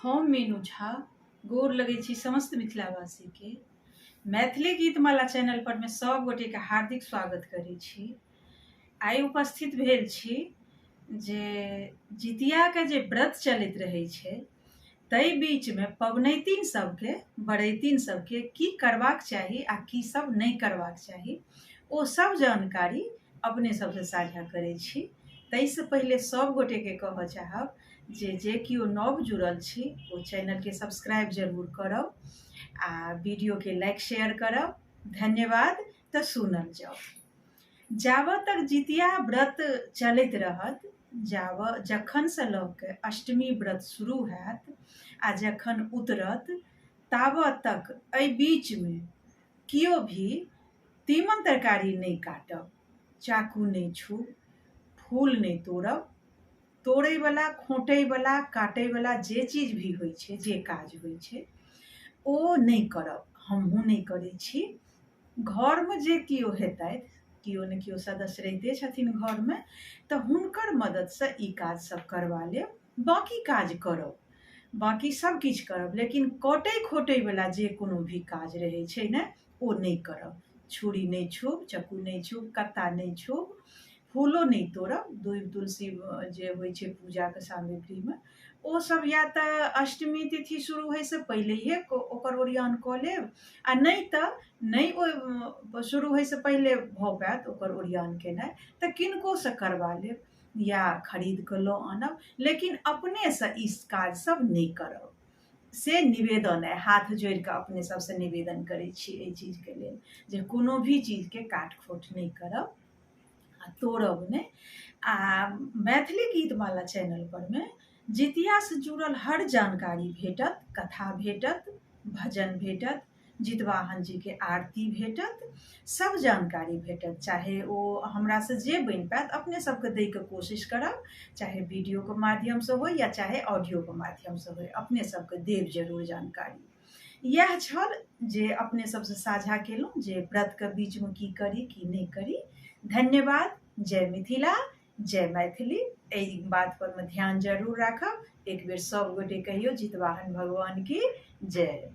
हम मीनू झा गोर लगै छी समस्त मिथिलावासी के मैथिली गीतमाला चैनल पर में सब गोटे के हार्दिक स्वागत करै छी। आइ उपस्थित भेल छी जे जितिया के जे व्रत चलैत रहै छै तई बीच में पबनैतिन सबके बड़ैतिन सबके की करबाक चाही आ की सब नहीं करबाक चाही ओ सब जानकारी अपने सबसे साझा करै छी। तई से पहले सब गोटे के कह चाहब जे किओ नव जुड़ल छी ओ चैनल के सब्सक्राइब जरूर करब आ वीडियो के लाइक शेयर करब। धन्यवाद। तो सुनल जाओ। जाबत तक जितिया व्रत चलैत रहत जखन से लऽ के अष्टमी व्रत शुरू हैत आ जखन उतरत ताबत तक एहि बीच में किओ भी तीमन तरकारी नहीं काटब, चाकू नहीं छूब, फूल नहीं तोड़ब। तोड़े वाला, खोंटे वाला, काटे वाला जे चीज भी होइ छै, जे काज होइ छै ओ नहीं करब। हमहूँ नहीं करै छी। घर में जे किओ हेतैथ, किओ ने किओ सदस्य रहिते छथिन घर में, तऽ हुनकर मदद से ई काज सब करवा लेब। बाकी काज करब, बाकी सब किछु करब, लेकिन कटै खोटै वाला जे कोनो भी काज रहै छै ने ओ नहीं करब। छुरी नहीं छूब, चक्कू नहीं छूब, कत्ता नहीं छूब, फूलो नहीं तोड़ब। दूब तुलसी जे होइ छै पूजा के सामग्री में ओ सब या तऽ अष्टमी तिथि शुरू होइ से पहिलेहे ओकर ओरियान कऽ लेब आ नहीं तऽ नहीं ओ शुरू होइ से पहिले भऽ पायत ओकर ओरियान केनाइ तऽ किनको से करवा लेब या खरीद कऽ लऽ आनब, लेकिन अपने से ई काज सब नहीं करब। से निवेदन है, हाथ जोड़ के अपने सबसे निवेदन करै छी एहि चीज के लेल जे कोनो भी चीज के काट खोट नहीं करब आ तोड़ब नहीं। आ मैथिली गीतमाला चैनल पर में जितिया से जुड़ल हर जानकारी भेटत, कथा भेटत, भजन भेटत, जितवाहन जी के आरती भेटत, सब जानकारी भेटत। चाहे ओ हमरा से जे बनि पायत अपने सबके दै के कोशिश करब, चाहे वीडियो के माध्यम से हो या चाहे ऑडियो के माध्यम से हो, अपने सबके देब जरूर जानकारी। यह छल जे अपने सबसे साझा केलहुँ जे व्रत के बीच में की करी की नहीं करी। धन्यवाद। जय मिथिला, जय मैथिली। एहि बात पर में ध्यान जरूर राखब। एक बेर सब गोटे कहियो जितवाहन भगवान की जय।